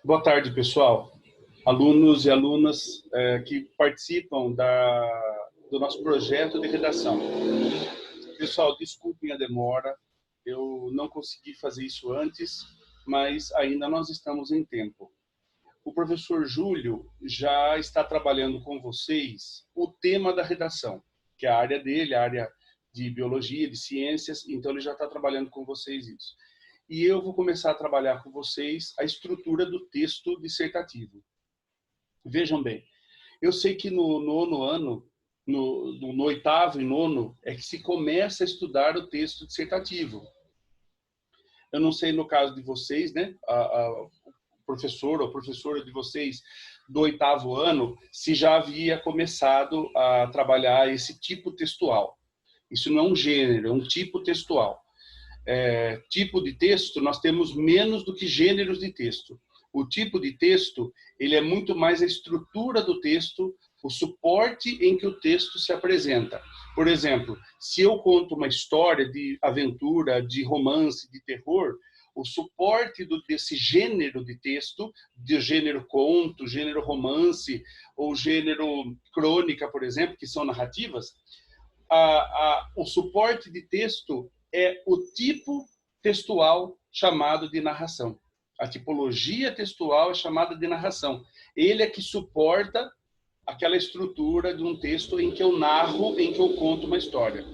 Boa tarde, pessoal. Alunos e alunas que participam do nosso projeto de redação. Pessoal, desculpem a demora. Eu não consegui fazer isso antes, mas ainda nós estamos em tempo. O professor Júlio já está trabalhando com vocês o tema da redação, que é a área dele, a área de biologia, de ciências, então ele já está trabalhando com vocês isso. E eu vou começar a trabalhar com vocês a estrutura do texto dissertativo. Vejam bem, eu sei que no nono ano, no oitavo e nono, é que se começa a estudar o texto dissertativo. Eu não sei no caso de vocês, né? O professor ou professora de vocês do oitavo ano, se já havia começado a trabalhar esse tipo textual. Isso não é um gênero, é um tipo textual. Tipo de texto, nós temos menos do que gêneros de texto. O tipo de texto, ele é muito mais a estrutura do texto, o suporte em que o texto se apresenta. Por exemplo, se eu conto uma história de aventura, de romance, de terror, o suporte desse gênero de texto, de gênero conto, gênero romance, ou gênero crônica, por exemplo, que são narrativas, o suporte de texto é o tipo textual chamado de narração. A tipologia textual é chamada de narração. Ele é que suporta aquela estrutura de um texto em que eu narro, em que eu conto uma história.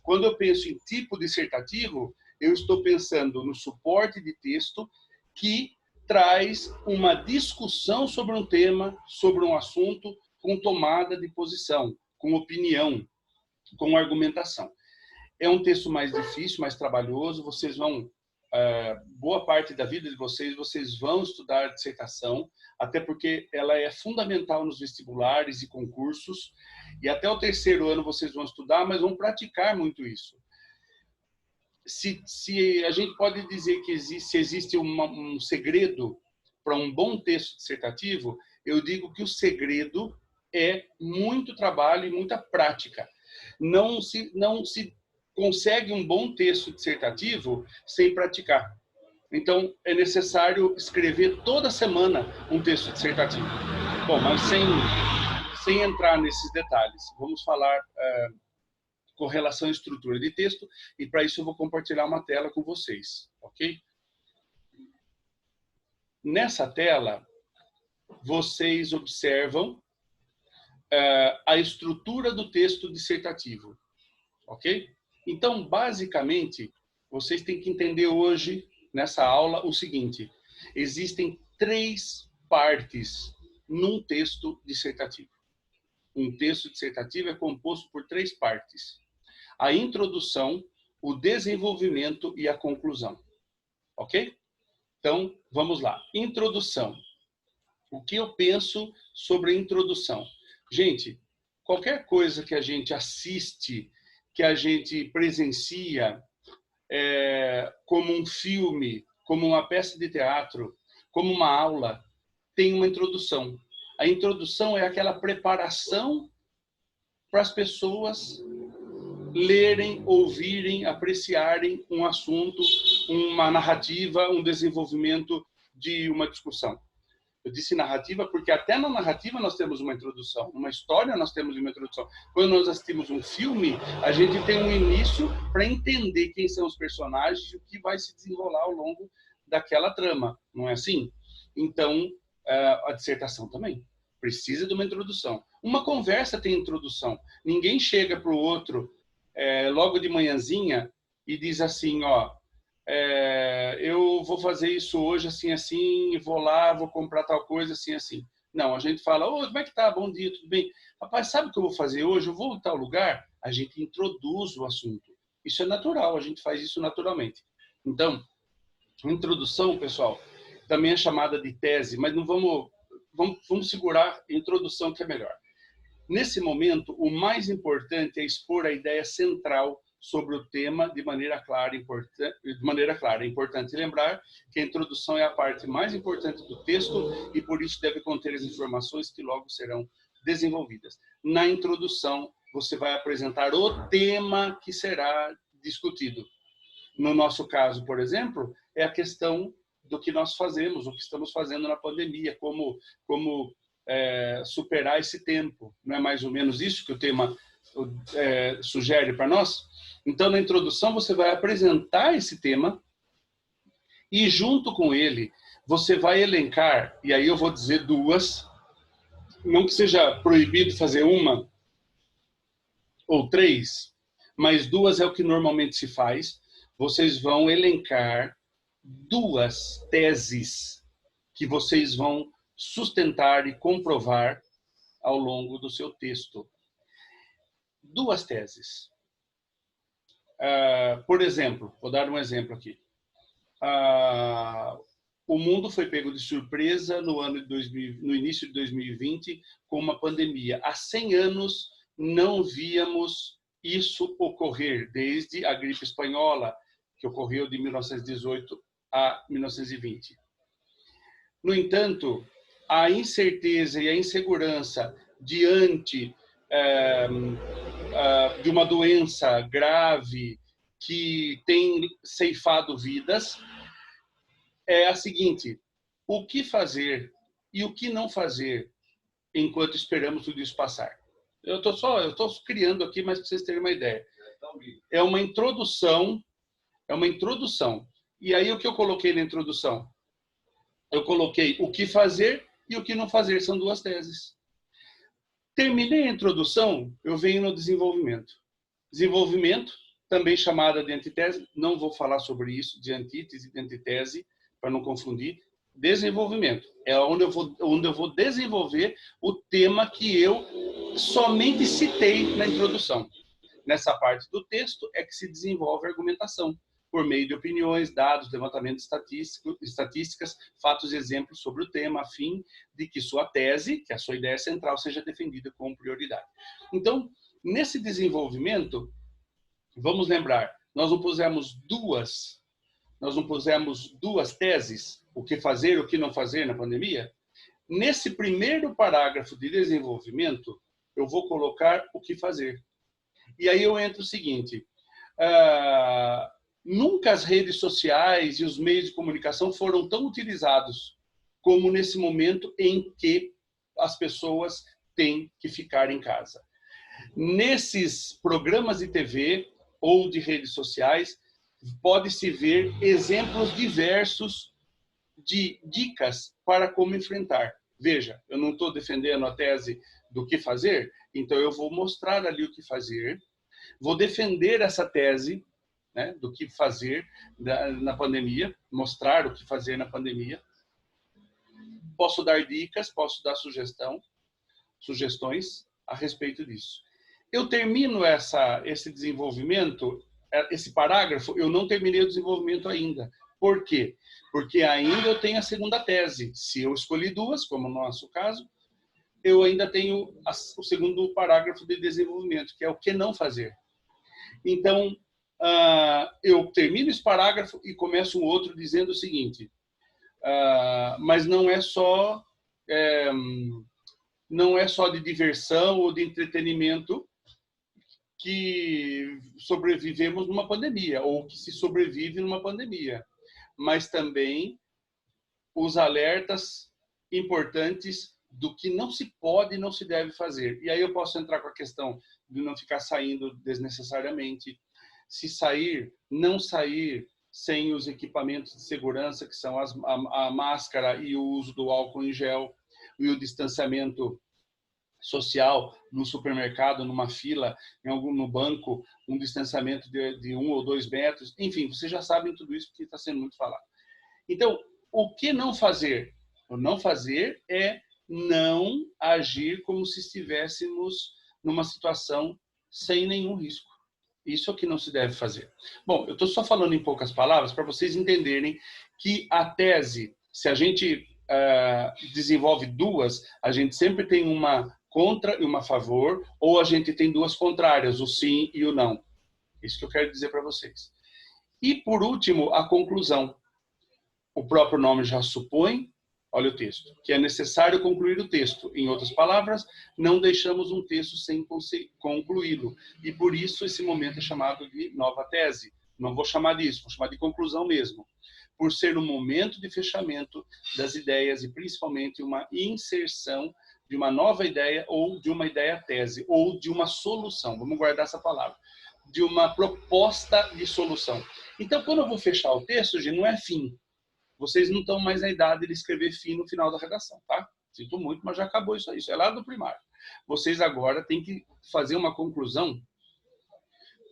Quando eu penso em tipo dissertativo, eu estou pensando no suporte de texto que traz uma discussão sobre um tema, sobre um assunto, com tomada de posição, com opinião, com argumentação. É um texto mais difícil, mais trabalhoso, vocês vão, boa parte da vida de vocês vão estudar dissertação, até porque ela é fundamental nos vestibulares e concursos, e até o terceiro ano vocês vão estudar, mas vão praticar muito isso. Se a gente pode dizer que existe um segredo para um bom texto dissertativo, eu digo que o segredo é muito trabalho e muita prática. Não se consegue um bom texto dissertativo sem praticar. Então, é necessário escrever toda semana um texto dissertativo. Bom, mas sem entrar nesses detalhes, vamos falar com relação à estrutura de texto, e para isso eu vou compartilhar uma tela com vocês, ok? Nessa tela, vocês observam a estrutura do texto dissertativo, ok? Então, basicamente, vocês têm que entender hoje, nessa aula, o seguinte: existem 3 partes num texto dissertativo. Um texto dissertativo é composto por 3 partes: a introdução, o desenvolvimento e a conclusão, ok? Então, vamos lá. Introdução. O que eu penso sobre a introdução? Gente, qualquer coisa que a gente assiste, que a gente presencia, como um filme, como uma peça de teatro, como uma aula, tem uma introdução. A introdução é aquela preparação para as pessoas lerem, ouvirem, apreciarem um assunto, uma narrativa, um desenvolvimento de uma discussão. Eu disse narrativa porque até na narrativa nós temos uma introdução, numa história nós temos uma introdução. Quando nós assistimos um filme, a gente tem um início para entender quem são os personagens e o que vai se desenrolar ao longo daquela trama, não é assim? Então, a dissertação também precisa de uma introdução. Uma conversa tem introdução. Ninguém chega para o outro logo de manhãzinha e diz assim, ó, eu vou fazer isso hoje assim, assim, vou lá, vou comprar tal coisa assim, assim. Não, a gente fala, ô, como é que tá? Bom dia, tudo bem? Rapaz, sabe o que eu vou fazer hoje? Eu vou em tal lugar? A gente introduz o assunto. Isso é natural, a gente faz isso naturalmente. Então, introdução, pessoal, também é chamada de tese, mas não vamos segurar a introdução que é melhor. Nesse momento, o mais importante é expor a ideia central sobre o tema de maneira clara. É importante lembrar que a introdução é a parte mais importante do texto e, por isso, deve conter as informações que logo serão desenvolvidas. Na introdução, você vai apresentar o tema que será discutido. No nosso caso, por exemplo, é a questão do que nós fazemos, o que estamos fazendo na pandemia, como superar esse tempo. Não é mais ou menos isso que o tema sugere para nós? Então, na introdução, você vai apresentar esse tema e, junto com ele, você vai elencar, e aí eu vou dizer duas, não que seja proibido fazer uma ou três, mas duas é o que normalmente se faz. Vocês vão elencar duas teses que vocês vão sustentar e comprovar ao longo do seu texto. Duas teses. Por exemplo, vou dar um exemplo aqui. O mundo foi pego de surpresa no início de 2020 com uma pandemia. Há 100 anos não víamos isso ocorrer, desde a gripe espanhola, que ocorreu de 1918 a 1920. No entanto, a incerteza e a insegurança diante de uma doença grave que tem ceifado vidas é a seguinte: o que fazer e o que não fazer enquanto esperamos tudo isso passar? Eu estou criando aqui, mas para vocês terem uma ideia. É uma introdução. E aí o que eu coloquei na introdução? Eu coloquei o que fazer e o que não fazer, são duas teses. Terminei a introdução, eu venho no desenvolvimento. Desenvolvimento, também chamada de antitese, não vou falar sobre isso, de antítese e de antitese, para não confundir. Desenvolvimento é onde eu vou desenvolver o tema que eu somente citei na introdução. Nessa parte do texto é que se desenvolve a argumentação, por meio de opiniões, dados, levantamento estatísticas, fatos e exemplos sobre o tema, a fim de que sua tese, que a sua ideia central, seja defendida com prioridade. Então, nesse desenvolvimento, vamos lembrar, nós não pusemos duas teses, o que fazer, o que não fazer na pandemia? Nesse primeiro parágrafo de desenvolvimento, eu vou colocar o que fazer. E aí eu entro o seguinte: nunca as redes sociais e os meios de comunicação foram tão utilizados como nesse momento em que as pessoas têm que ficar em casa. Nesses programas de TV ou de redes sociais, pode-se ver exemplos diversos de dicas para como enfrentar. Veja, eu não estou defendendo a tese do que fazer, então eu vou mostrar ali o que fazer, vou defender essa tese, né, do que fazer na pandemia, mostrar o que fazer na pandemia. Posso dar dicas, posso dar sugestões a respeito disso. Eu termino esse desenvolvimento, esse parágrafo, eu não terminei o desenvolvimento ainda. Por quê? Porque ainda eu tenho a segunda tese. Se eu escolhi duas, como no nosso caso, eu ainda tenho o segundo parágrafo de desenvolvimento, que é o que não fazer. Então, eu termino esse parágrafo e começo um outro dizendo o seguinte: mas não é só de diversão ou de entretenimento que sobrevivemos numa pandemia, ou que se sobrevive numa pandemia, mas também os alertas importantes do que não se pode e não se deve fazer. E aí eu posso entrar com a questão de não ficar saindo desnecessariamente, se sair, não sair sem os equipamentos de segurança, que são a máscara e o uso do álcool em gel, e o distanciamento social no supermercado, numa fila, no banco, um distanciamento de 1 ou 2 metros. Enfim, vocês já sabem tudo isso porque está sendo muito falado. Então, o que não fazer? O não fazer é não agir como se estivéssemos numa situação sem nenhum risco. Isso é o que não se deve fazer. Bom, eu estou só falando em poucas palavras para vocês entenderem que a tese, se a gente desenvolve duas, a gente sempre tem uma contra e uma a favor, ou a gente tem duas contrárias, o sim e o não. Isso que eu quero dizer para vocês. E, por último, a conclusão. O próprio nome já supõe, olha o texto, que é necessário concluir o texto. Em outras palavras, não deixamos um texto sem concluí-lo. E, por isso, esse momento é chamado de nova tese. Não vou chamar disso, vou chamar de conclusão mesmo. por ser um momento de fechamento das ideias e principalmente uma inserção de uma nova ideia ou de uma ideia-tese ou de uma solução. Vamos guardar essa palavra. De uma proposta de solução. Então, quando eu vou fechar o texto, gente, não é fim. Vocês não estão mais na idade de escrever fim no final da redação, tá? Sinto muito, mas já acabou isso aí. Isso é lá do primário. Vocês agora têm que fazer uma conclusão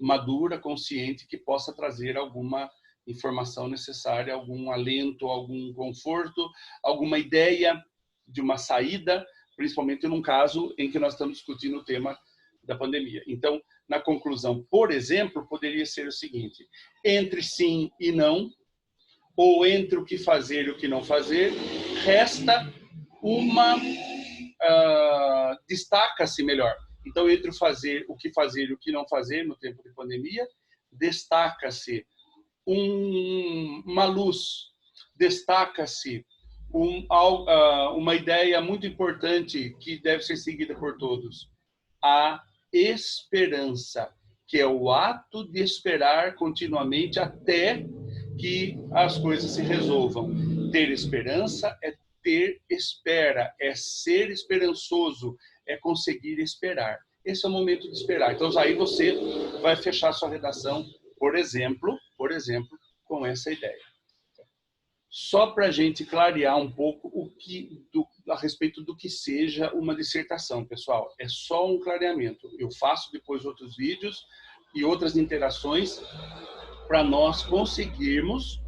madura, consciente, que possa trazer alguma informação necessária, algum alento, algum conforto, alguma ideia de uma saída, principalmente num caso em que nós estamos discutindo o tema da pandemia. Então, na conclusão, por exemplo, poderia ser o seguinte: entre sim e não, ou entre o que fazer e o que não fazer, resta uma... destaca-se melhor. Então, entre o que fazer e o que não fazer no tempo de pandemia, destaca-se uma luz, destaca-se uma ideia muito importante que deve ser seguida por todos: a esperança, que é o ato de esperar continuamente até que as coisas se resolvam. Ter esperança é ter espera, é ser esperançoso, é conseguir esperar. Esse é o momento de esperar. Então, aí você vai fechar sua redação, por exemplo, com essa ideia. Só para a gente clarear um pouco a respeito do que seja uma dissertação, pessoal. É só um clareamento. Eu faço depois outros vídeos e outras interações para nós conseguirmos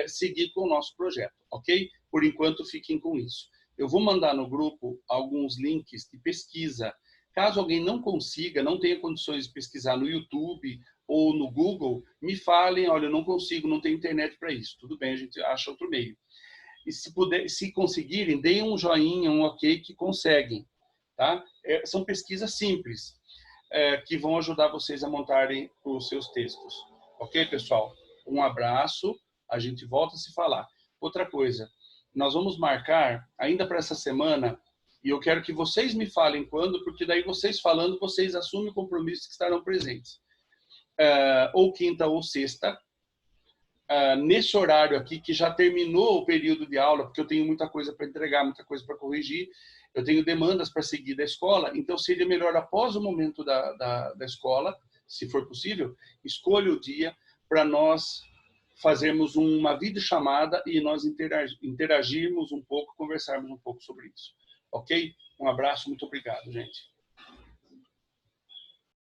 seguir com o nosso projeto, ok? Por enquanto, fiquem com isso. Eu vou mandar no grupo alguns links de pesquisa. Caso alguém não consiga, não tenha condições de pesquisar no YouTube ou no Google, me falem: olha, eu não consigo, não tenho internet para isso. Tudo bem, a gente acha outro meio. E se conseguirem, deem um joinha, um ok, que conseguem. Tá? São pesquisas simples, que vão ajudar vocês a montarem os seus textos. Ok, pessoal? Um abraço, a gente volta a se falar. Outra coisa, nós vamos marcar, ainda para essa semana, e eu quero que vocês me falem quando, porque daí vocês falando, vocês assumem o compromisso que estarão presentes. Ou quinta ou sexta, nesse horário aqui, que já terminou o período de aula, porque eu tenho muita coisa para entregar, muita coisa para corrigir, eu tenho demandas para seguir da escola, então seria melhor após o momento da escola, se for possível, escolha o dia para nós fazermos uma videochamada e nós interagirmos um pouco, conversarmos um pouco sobre isso. Ok? Um abraço, muito obrigado, gente.